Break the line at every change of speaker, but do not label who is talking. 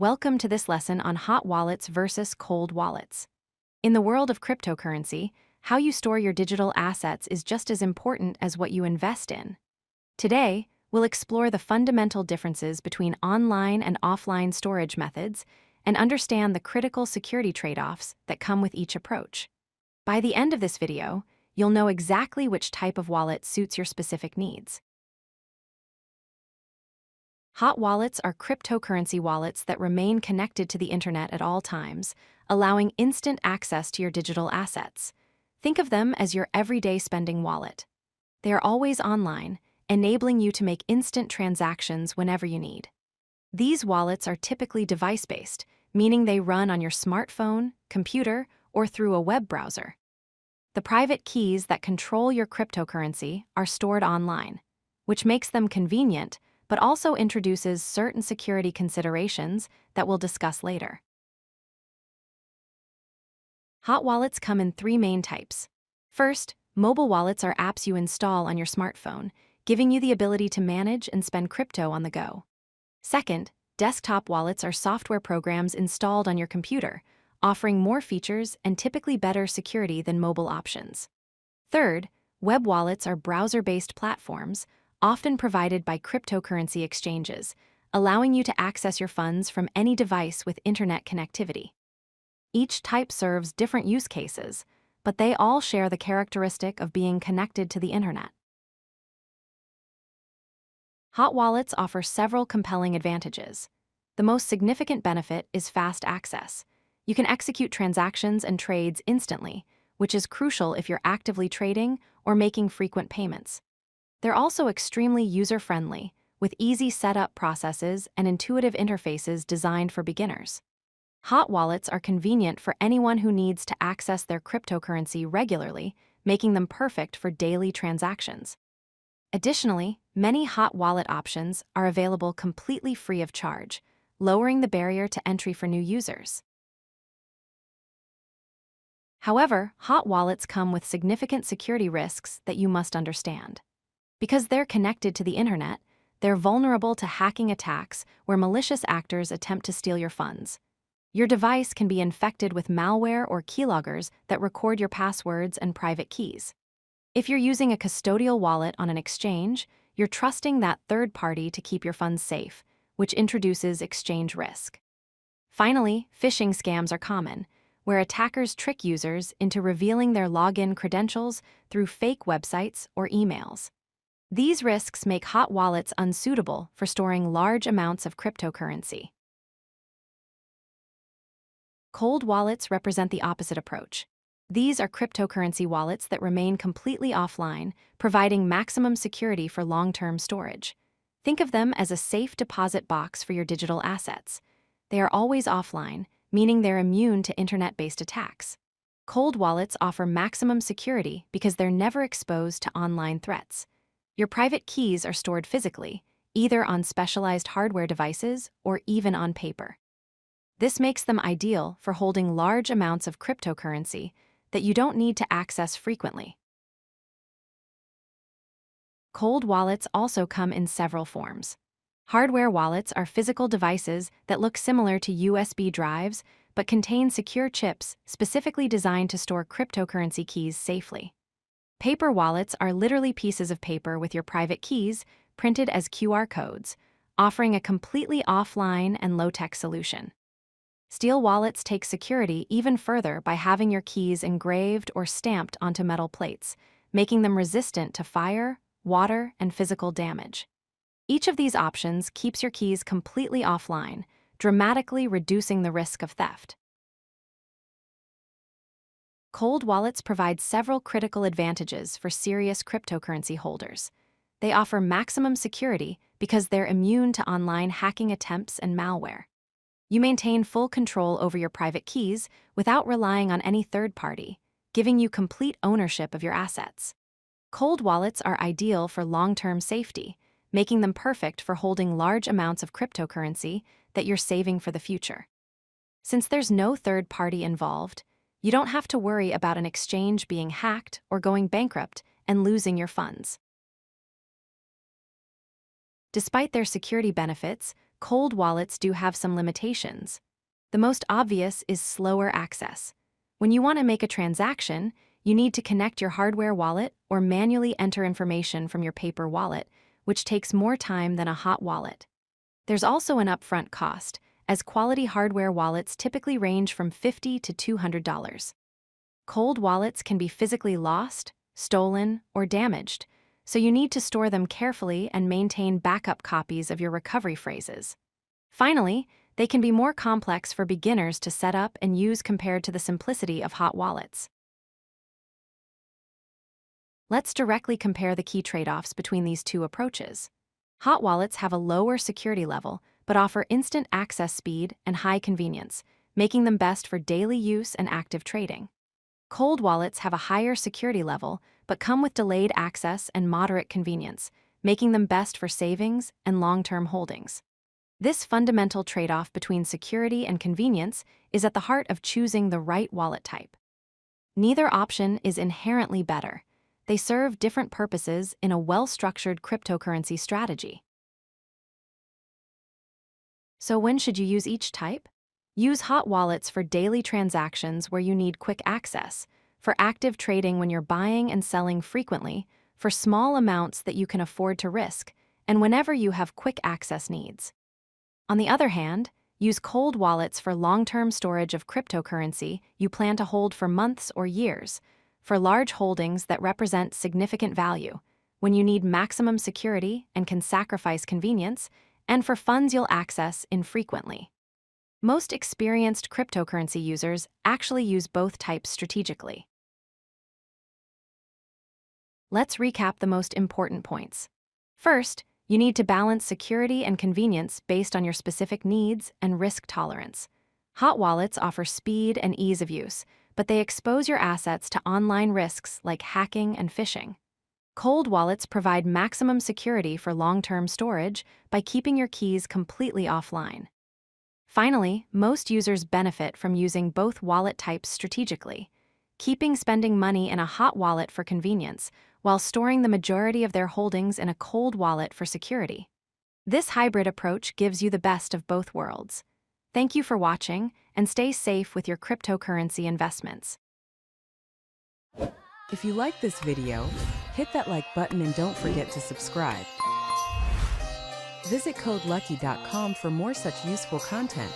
Welcome to this lesson on hot wallets versus cold wallets. In the world of cryptocurrency, how you store your digital assets is just as important as what you invest in. Today, we'll explore the fundamental differences between online and offline storage methods and understand the critical security trade-offs that come with each approach. By the end of this video, you'll know exactly which type of wallet suits your specific needs. Hot wallets are cryptocurrency wallets that remain connected to the internet at all times, allowing instant access to your digital assets. Think of them as your everyday spending wallet. They are always online, enabling you to make instant transactions whenever you need. These wallets are typically device-based, meaning they run on your smartphone, computer, or through a web browser. The private keys that control your cryptocurrency are stored online, which makes them convenient but also introduces certain security considerations that we'll discuss later. Hot wallets come in three main types. First, mobile wallets are apps you install on your smartphone, giving you the ability to manage and spend crypto on the go. Second, desktop wallets are software programs installed on your computer, offering more features and typically better security than mobile options. Third, web wallets are browser-based platforms, often provided by cryptocurrency exchanges, allowing you to access your funds from any device with internet connectivity. Each type serves different use cases, but they all share the characteristic of being connected to the internet. Hot wallets offer several compelling advantages. The most significant benefit is fast access. You can execute transactions and trades instantly, which is crucial if you're actively trading or making frequent payments. They're also extremely user-friendly, with easy setup processes and intuitive interfaces designed for beginners. Hot wallets are convenient for anyone who needs to access their cryptocurrency regularly, making them perfect for daily transactions. Additionally, many hot wallet options are available completely free of charge, lowering the barrier to entry for new users. However, hot wallets come with significant security risks that you must understand. Because they're connected to the internet, they're vulnerable to hacking attacks where malicious actors attempt to steal your funds. Your device can be infected with malware or keyloggers that record your passwords and private keys. If you're using a custodial wallet on an exchange, you're trusting that third party to keep your funds safe, which introduces exchange risk. Finally, phishing scams are common, where attackers trick users into revealing their login credentials through fake websites or emails. These risks make hot wallets unsuitable for storing large amounts of cryptocurrency. Cold wallets represent the opposite approach. These are cryptocurrency wallets that remain completely offline, providing maximum security for long-term storage. Think of them as a safe deposit box for your digital assets. They are always offline, meaning they're immune to internet-based attacks. Cold wallets offer maximum security because they're never exposed to online threats. Your private keys are stored physically, either on specialized hardware devices or even on paper. This makes them ideal for holding large amounts of cryptocurrency that you don't need to access frequently. Cold wallets also come in several forms. Hardware wallets are physical devices that look similar to USB drives but contain secure chips specifically designed to store cryptocurrency keys safely. Paper wallets are literally pieces of paper with your private keys printed as QR codes, offering a completely offline and low-tech solution. Steel wallets take security even further by having your keys engraved or stamped onto metal plates, making them resistant to fire, water, and physical damage. Each of these options keeps your keys completely offline, dramatically reducing the risk of theft. Cold wallets provide several critical advantages for serious cryptocurrency holders. They offer maximum security because they're immune to online hacking attempts and malware. You maintain full control over your private keys without relying on any third party, giving you complete ownership of your assets. Cold wallets are ideal for long-term safety, making them perfect for holding large amounts of cryptocurrency that you're saving for the future. Since there's no third party involved, you don't have to worry about an exchange being hacked or going bankrupt and losing your funds. Despite their security benefits, cold wallets do have some limitations. The most obvious is slower access. When you want to make a transaction, you need to connect your hardware wallet or manually enter information from your paper wallet, which takes more time than a hot wallet. There's also an upfront cost, as quality hardware wallets typically range from $50 to $200. Cold wallets can be physically lost, stolen, or damaged, so you need to store them carefully and maintain backup copies of your recovery phrases. Finally, they can be more complex for beginners to set up and use compared to the simplicity of hot wallets. Let's directly compare the key trade-offs between these two approaches. Hot wallets have a lower security level, but offer instant access speed and high convenience, making them best for daily use and active trading. Cold wallets have a higher security level, but come with delayed access and moderate convenience, making them best for savings and long-term holdings. This fundamental trade-off between security and convenience is at the heart of choosing the right wallet type. Neither option is inherently better. They serve different purposes in a well-structured cryptocurrency strategy. So when should you use each type? Use hot wallets for daily transactions where you need quick access, for active trading when you're buying and selling frequently, for small amounts that you can afford to risk, and whenever you have quick access needs. On the other hand, use cold wallets for long-term storage of cryptocurrency you plan to hold for months or years, for large holdings that represent significant value, when you need maximum security and can sacrifice convenience, and for funds you'll access infrequently. Most experienced cryptocurrency users actually use both types strategically. Let's recap the most important points. First, you need to balance security and convenience based on your specific needs and risk tolerance. Hot wallets offer speed and ease of use, but they expose your assets to online risks like hacking and phishing. Cold wallets provide maximum security for long-term storage by keeping your keys completely offline. Finally, most users benefit from using both wallet types strategically, keeping spending money in a hot wallet for convenience while storing the majority of their holdings in a cold wallet for security. This hybrid approach gives you the best of both worlds. Thank you for watching, and stay safe with your cryptocurrency investments.
If you like this video, hit that like button and don't forget to subscribe. Visit CodeLucky.com for more such useful content.